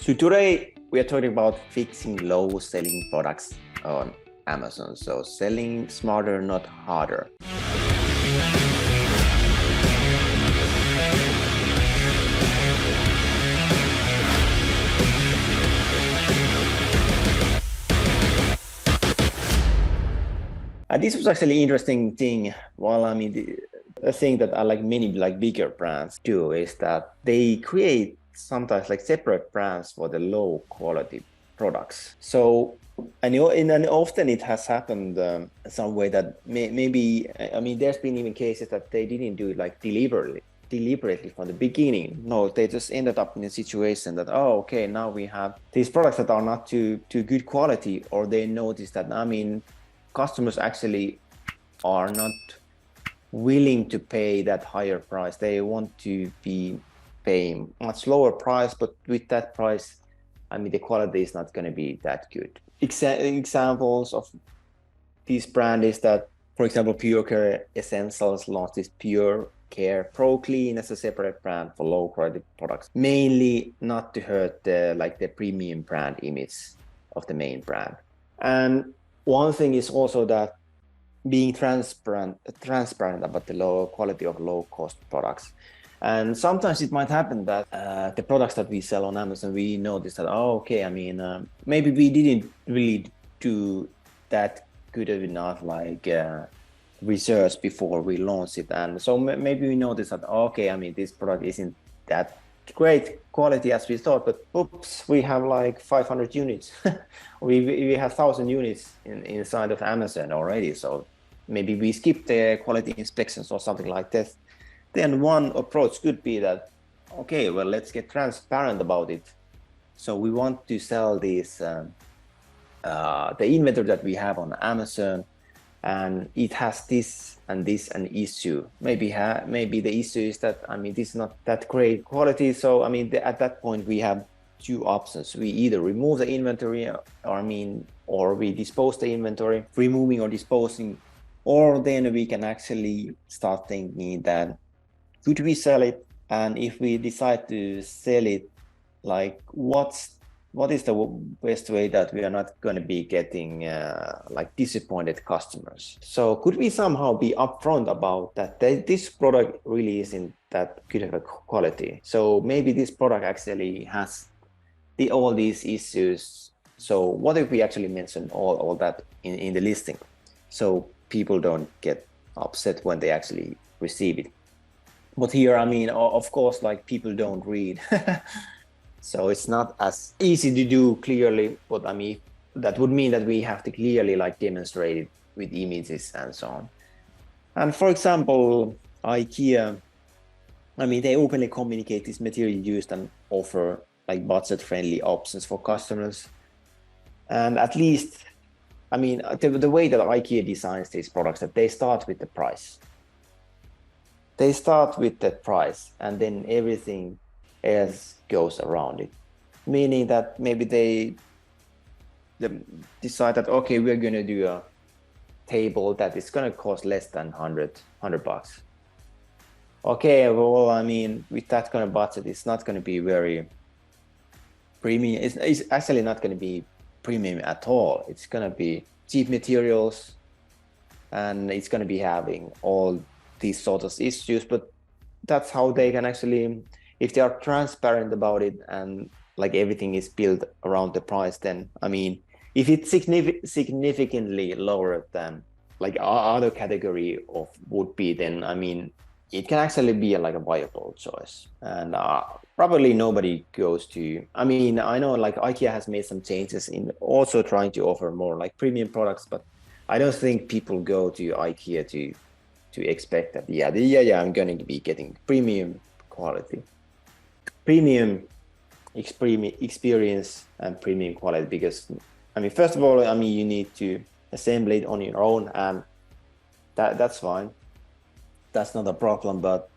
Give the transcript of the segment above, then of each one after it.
So today we are talking about fixing low selling products on Amazon. So selling smarter, not harder. And this was actually interesting thing. Well, I mean, the thing that I like many like bigger brands do is that they create sometimes like separate brands for the low quality products. So, and often it has happened some way that maybe, I mean, there's been even cases that they didn't do it like deliberately from the beginning. No, they just ended up in a situation that, oh, okay, now we have these products that are not too good quality, or they notice that, I mean, customers actually are not willing to pay that higher price. They want to be paying much lower price, but with that price, I mean, the quality is not going to be that good. Examples of this brand is that, for example, Pure Care Essentials launched this Pure Care Pro Clean as a separate brand for low quality products, mainly not to hurt the premium brand image of the main brand. And one thing is also that being transparent about the low quality of low cost products. And sometimes it might happen that the products that we sell on Amazon, we notice that, oh, okay, I mean, maybe we didn't really do that good enough research before we launched it. And so maybe we notice that, okay, I mean, this product isn't that great quality as we thought, but oops, we have like 500 units. we have 1,000 units inside of Amazon already. So maybe we skip the quality inspections or something like that. Then one approach could be that, okay, well, let's get transparent about it. So we want to sell these, the inventory that we have on Amazon, and it has this and an issue. Maybe the issue is that, I mean, this is not that great quality. So I mean, at that point we have two options. We either remove the inventory, or we dispose the inventory, removing or disposing, or then we can actually start thinking that could we sell it? And if we decide to sell it, like what is the best way that we are not going to be getting like disappointed customers? So could we somehow be upfront about that this product really isn't that good of a quality? So maybe this product actually has all these issues. So what if we actually mention all that in the listing, so people don't get upset when they actually receive it? But here, I mean, of course, like people don't read. So it's not as easy to do clearly, but I mean, that would mean that we have to clearly like demonstrate it with images and so on. And for example, IKEA, I mean, they openly communicate this material used and offer like budget-friendly options for customers. And at least, I mean, the way that IKEA designs these products, that they start with the price. They start with that price, and then everything else goes around it, meaning that maybe they decide that, okay, we're going to do a table that is going to cost less than 100 bucks. Okay, well, I mean, with that kind of budget, it's not going to be very premium. It's actually not going to be premium at all. It's going to be cheap materials, and it's going to be having all these sorts of issues. But that's how they can actually, if they are transparent about it and like everything is built around the price, then I mean, if it's significantly lower than like other category of would be, then I mean, it can actually be like a viable choice. And probably nobody goes to, I mean, I know like IKEA has made some changes in also trying to offer more like premium products, but I don't think people go to IKEA to expect that, I'm going to be getting premium quality, premium experience and premium quality, because I mean, first of all, I mean, you need to assemble it on your own, and that's fine. That's not a problem. But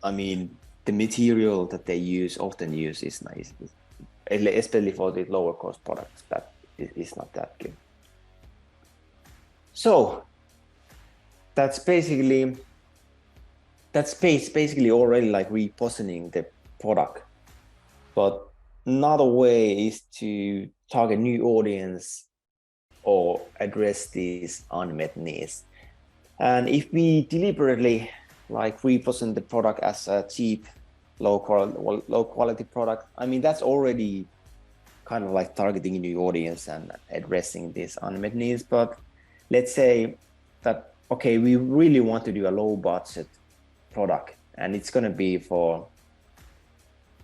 I mean, the material that they often use is nice, especially for the lower cost products, that is not that good. So that's basically already like repositioning the product. But another way is to target new audience or address these unmet needs. And if we deliberately like represent the product as a cheap, low quality product, I mean, that's already kind of like targeting a new audience and addressing these unmet needs. But let's say that, okay, we really want to do a low budget product, and it's going to be for,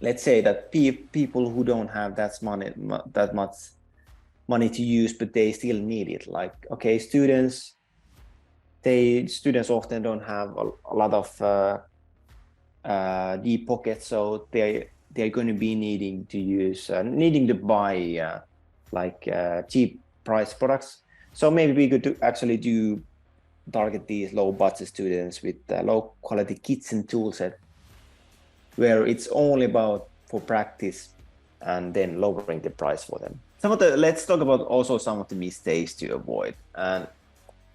let's say that people who don't have that much money to use, but they still need it. Like, okay, students often don't have a lot of deep pockets, so they're going to be needing to buy cheap price products. So maybe we could actually target these low budget students with low quality kits and tool set, where it's only about for practice and then lowering the price for them. Let's talk about also some of the mistakes to avoid. And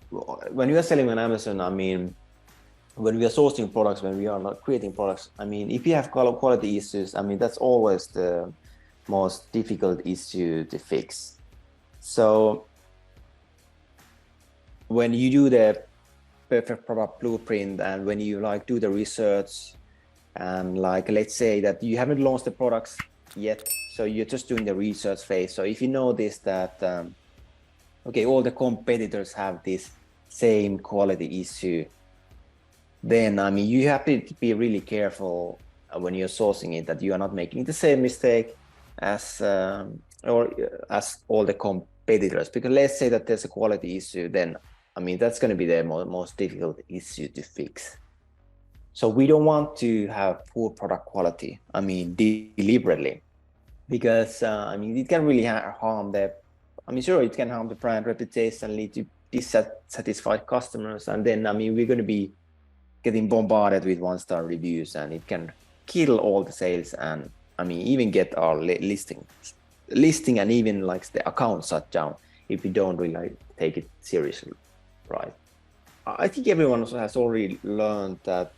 when you are selling on Amazon, I mean, when we are sourcing products, when we are not creating products, I mean, if you have quality issues, I mean, that's always the most difficult issue to fix. So when you do the perfect product blueprint and when you like do the research, and like, let's say that you haven't launched the products yet, so you're just doing the research phase. So if you notice that, okay, all the competitors have this same quality issue, then, I mean, you have to be really careful when you're sourcing it, that you are not making the same mistake as all the competitors. Because let's say that there's a quality issue, then, I mean, that's going to be the most difficult issue to fix. So we don't want to have poor product quality, I mean, deliberately, because I mean, it can really harm it can harm the brand reputation, lead to dissatisfied customers, and then, I mean, we're going to be getting bombarded with one-star reviews, and it can kill all the sales, and I mean, even get our listing and even like the account shut down if we don't really take it seriously, right? I think everyone has already learned that,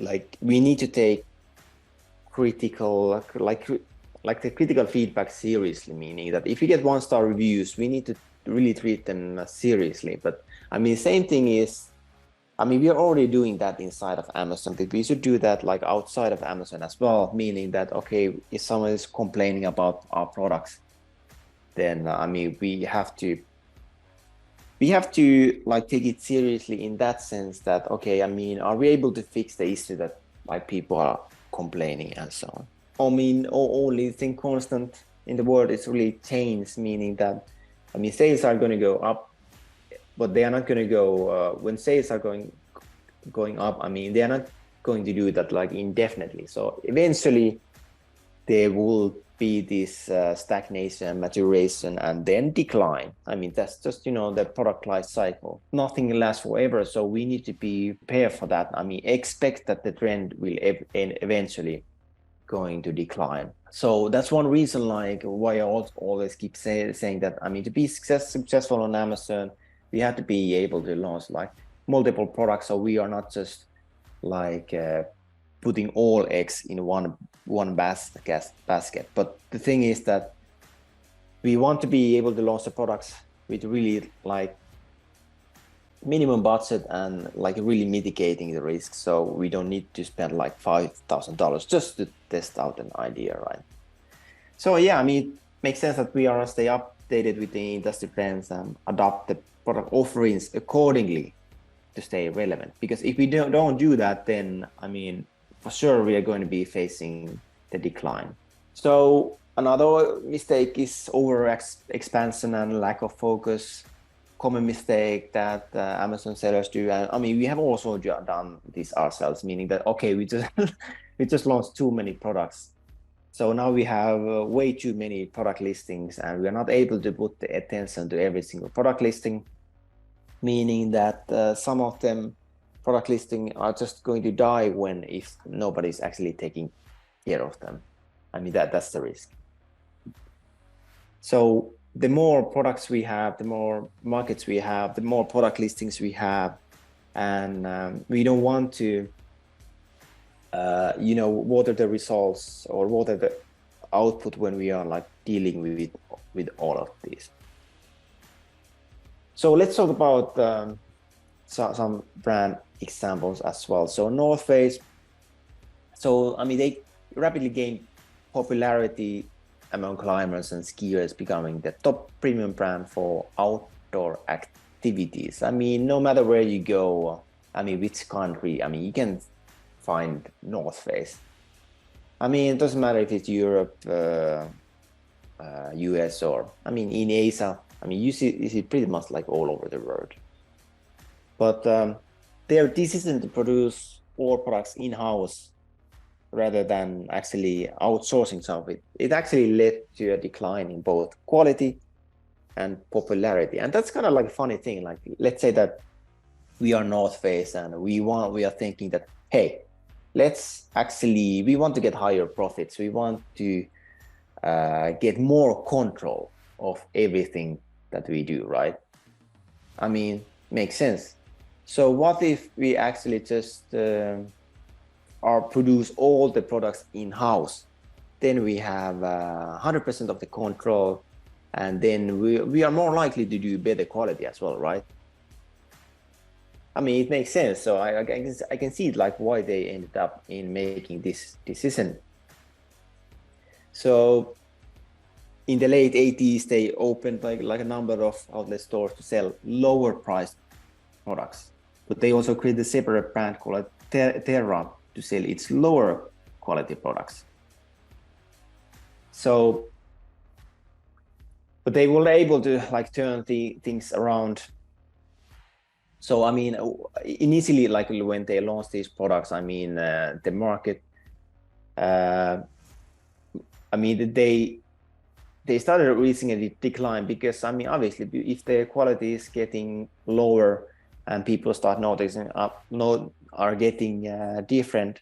like, we need to take critical, like the critical feedback seriously, meaning that if you get one-star reviews, we need to really treat them seriously. But I mean, same thing is, I mean, we are already doing that inside of Amazon, but we should do that like outside of Amazon as well, meaning that, okay, if someone is complaining about our products, then I mean, we have to like take it seriously in that sense that, okay, I mean, are we able to fix the issue that like people are complaining and so on? I mean, only thing constant in the world is really change, meaning that, I mean, sales are going to go up, but they are not going to go when sales are going up. I mean, they are not going to do that like indefinitely. So eventually there will be this stagnation, maturation, and then decline. I mean, that's just, you know, the product life cycle. Nothing lasts forever, so we need to be prepared for that. I mean, expect that the trend will eventually going to decline. So that's one reason, like, why I always keep saying that, I mean, to be successful on Amazon, we have to be able to launch like multiple products, so we are not just like putting all eggs in one basket. But the thing is that we want to be able to launch the products with really like minimum budget and like really mitigating the risk, so we don't need to spend like $5,000 just to test out an idea, right? So yeah, I mean, it makes sense that we are stay updated with the industry trends and adopt the product offerings accordingly to stay relevant. Because if we don't do that, then, I mean, for sure we are going to be facing the decline. So another mistake is over expansion and lack of focus. Common mistake that Amazon sellers do. And I mean, we have also done this ourselves, meaning that, okay, we just launched too many products. So now we have way too many product listings, and we're not able to put the attention to every single product listing, meaning that some of them product listing are just going to die if nobody's actually taking care of them. I mean, that's the risk. So the more products we have, the more markets we have, the more product listings we have, and we don't want to, water the results or water output when we are like dealing with all of these. So let's talk about some brand examples as well. So North Face, so I mean they rapidly gained popularity among climbers and skiers, becoming the top premium brand for outdoor activities. I mean, no matter where you go, I mean, which country, I mean, you can find North Face. I mean, it doesn't matter if it's Europe, US, or I mean, in Asia. I mean, you see pretty much like all over the world. But their decision to produce all products in-house rather than actually outsourcing some of it, it actually led to a decline in both quality and popularity. And that's kind of like a funny thing. Like, let's say that we are North Face and we are thinking that, hey, we want to get higher profits. We want to get more control of everything that we do, right? I mean, makes sense. So what if we actually just produce all the products in-house? Then we have 100% of the control, and then we are more likely to do better quality as well, right? I mean, it makes sense. So I can see it, like why they ended up in making this decision. So in the late 80s, they opened like a number of outlet stores to sell lower priced products, but they also created a separate brand called Terra to sell its lower quality products. So, but they were able to like turn things around. So, I mean, initially, like when they launched these products, I mean, the market, I mean, they started reaching a decline because, I mean, obviously, if the quality is getting lower and people start noticing are getting different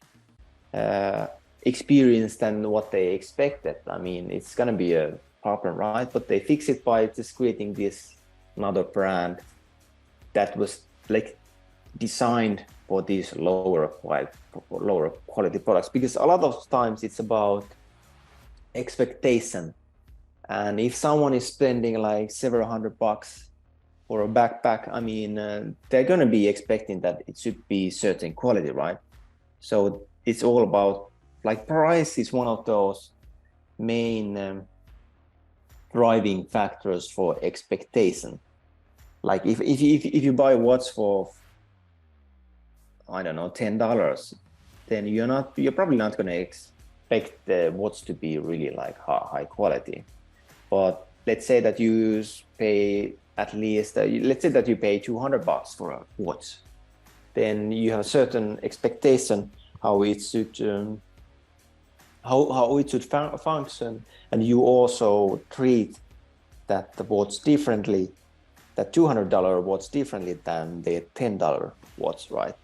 experience than what they expected, I mean, it's going to be a problem, right? But they fix it by just creating this another brand that was like designed for these lower quality products, because a lot of times it's about expectation. And if someone is spending like several $100 for a backpack, I mean, they're going to be expecting that it should be certain quality, right? So it's all about like price is one of those main driving factors for expectation. Like if you buy a watch for, I don't know, $10, then you're probably not going to expect the watch to be really like high quality. But let's say that you pay at least, let's say that you pay $200 for a watch, then you have a certain expectation how it should function, and you also treat that the watch differently, that $200 watch differently than the $10 watch, right?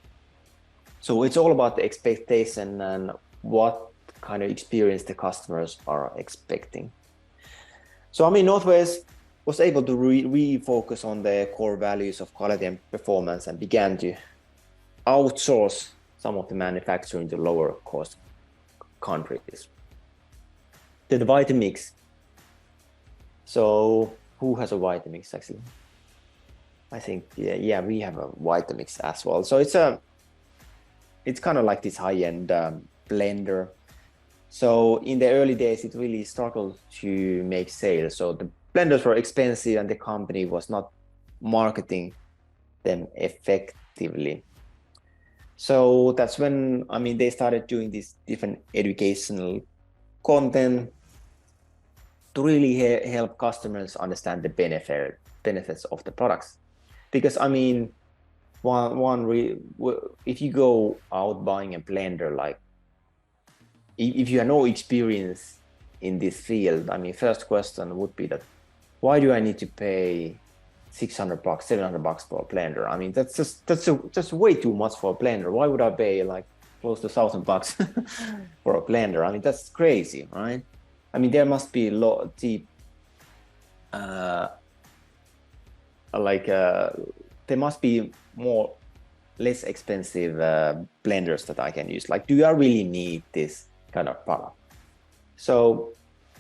So it's all about the expectation and what kind of experience the customers are expecting. So, I mean, Northwest was able to refocus on the core values of quality and performance and began to outsource some of the manufacturing to lower cost countries. Then the Vitamix. So who has a Vitamix actually? I think, yeah, we have a Vitamix as well. So it's kind of like this high-end blender. So in the early days, it really struggled to make sales. So the blenders were expensive and the company was not marketing them effectively. So that's when, I mean, they started doing this different educational content to really help customers understand the benefits of the products. Because, I mean, if you go out buying a blender, like if you have no experience in this field, I mean, first question would be that, why do I need to pay $600, $700 for a blender? I mean, that's just way too much for a blender. Why would I pay like close to $1,000 for a blender? I mean, that's crazy, right? I mean, there must be there must be less expensive blenders that I can use. Like, do I really need this kind of product? So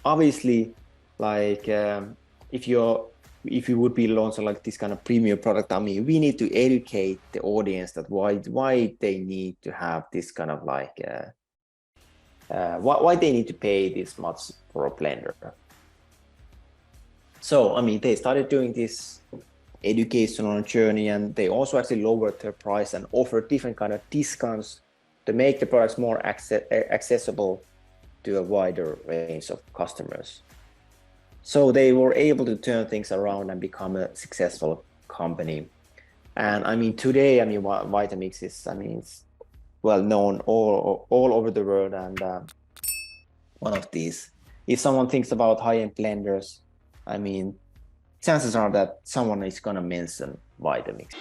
obviously, like if you would be launching like this kind of premium product, I mean, we need to educate the audience that why they need to have this kind of like why they need to pay this much for a blender. So I mean, they started doing this educational journey, and they also actually lowered their price and offered different kind of discounts to make the products more accessible to a wider range of customers. So they were able to turn things around and become a successful company. And I mean, today, I mean, Vitamix is, I mean, it's well known all over the world. And one of these, if someone thinks about high-end blenders, I mean, chances are that someone is gonna mention Vitamix.